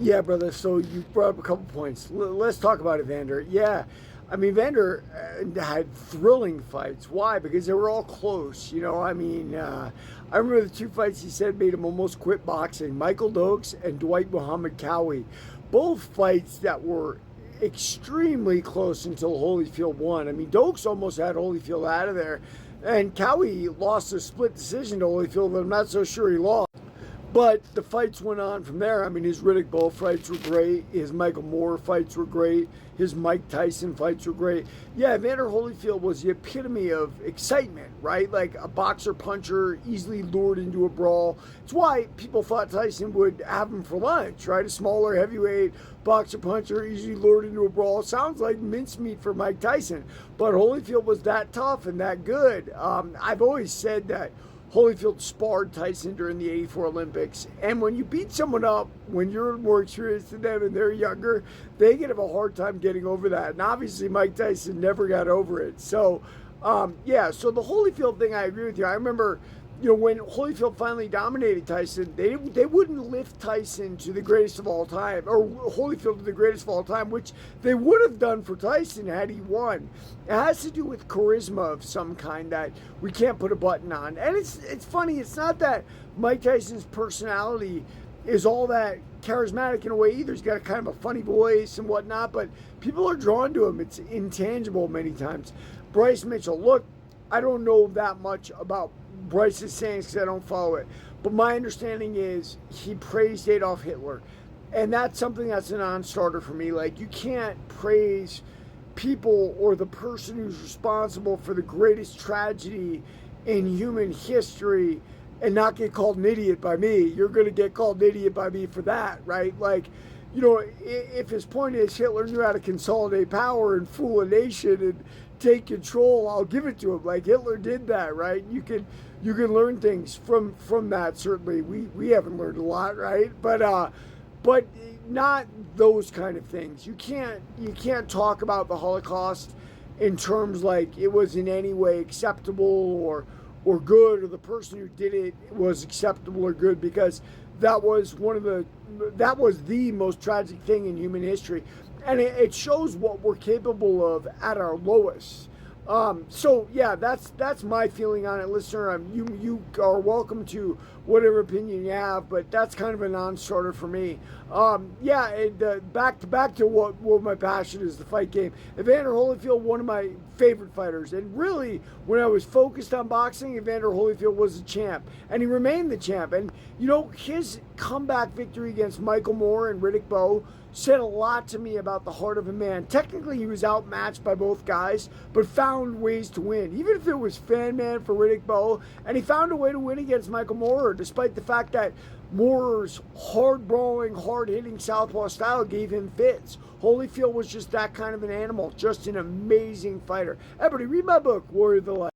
Yeah, brother. So you brought up a couple points. Let's talk about Evander. Yeah, I mean Evander had thrilling fights. Why? Because they were all close. I remember the two fights he said made him almost quit boxing: Michael Dokes and Dwight Muhammad Cowie. Both fights that were extremely close until Holyfield won. I mean, Dokes almost had Holyfield out of there, and Cowie lost a split decision to Holyfield, but I'm not so sure he lost. But the fights went on from there. I mean, his Riddick Bowe fights were great. His Michael Moore fights were great. His Mike Tyson fights were great. Yeah, Evander Holyfield was the epitome of excitement, right? Like a boxer puncher, easily lured into a brawl. It's why people thought Tyson would have him for lunch, right? A smaller heavyweight boxer puncher, easily lured into a brawl. Sounds like mincemeat for Mike Tyson. But Holyfield was that tough and that good. I've always said that Holyfield sparred Tyson during the '84 Olympics. And when you beat someone up, when you're more experienced than them and they're younger, they can have a hard time getting over that. And obviously, Mike Tyson never got over it. So, so the Holyfield thing, I agree with you. I remember, when Holyfield finally dominated Tyson, they wouldn't lift Tyson to the greatest of all time, or Holyfield to the greatest of all time, which they would have done for Tyson had he won. It has to do with charisma of some kind that we can't put a button on. And it's funny, it's not that Mike Tyson's personality is all that charismatic in a way either. He's got a kind of a funny voice and whatnot, but people are drawn to him. It's intangible many times. Bryce Mitchell, look, I don't know that much about Bryce's sayings because I don't follow it. But my understanding is he praised Adolf Hitler. And that's something that's a non-starter for me. Like, you can't praise people or the person who's responsible for the greatest tragedy in human history and not get called an idiot by me. You're going to get called an idiot by me for that, right? Like, if his point is Hitler knew how to consolidate power and fool a nation and take control, I'll give it to him. Like, Hitler did that, right? You can learn things from that. Certainly, we haven't learned a lot, right? But not those kind of things. You can't talk about the Holocaust in terms like it was in any way acceptable or good, or the person who did it was acceptable or good, because that was the most tragic thing in human history, and it shows what we're capable of at our lowest. So yeah, that's my feeling on it, listener. You are welcome to whatever opinion you have, but that's kind of a non-starter for me. Back to what my passion is, the fight game. Evander Holyfield, one of my favorite fighters, and really, when I was focused on boxing, Evander Holyfield was the champ, and he remained the champ. And his comeback victory against Michael Moore and Riddick Bowe said a lot to me about the heart of a man. Technically, he was outmatched by both guys, but found ways to win. Even if it was fan man for Riddick Bowe, and he found a way to win against Michael Moore, despite the fact that Moore's hard-brawling, hard-hitting southpaw style gave him fits. Holyfield was just that kind of an animal, just an amazing fighter. Everybody, read my book, Warrior of the Light.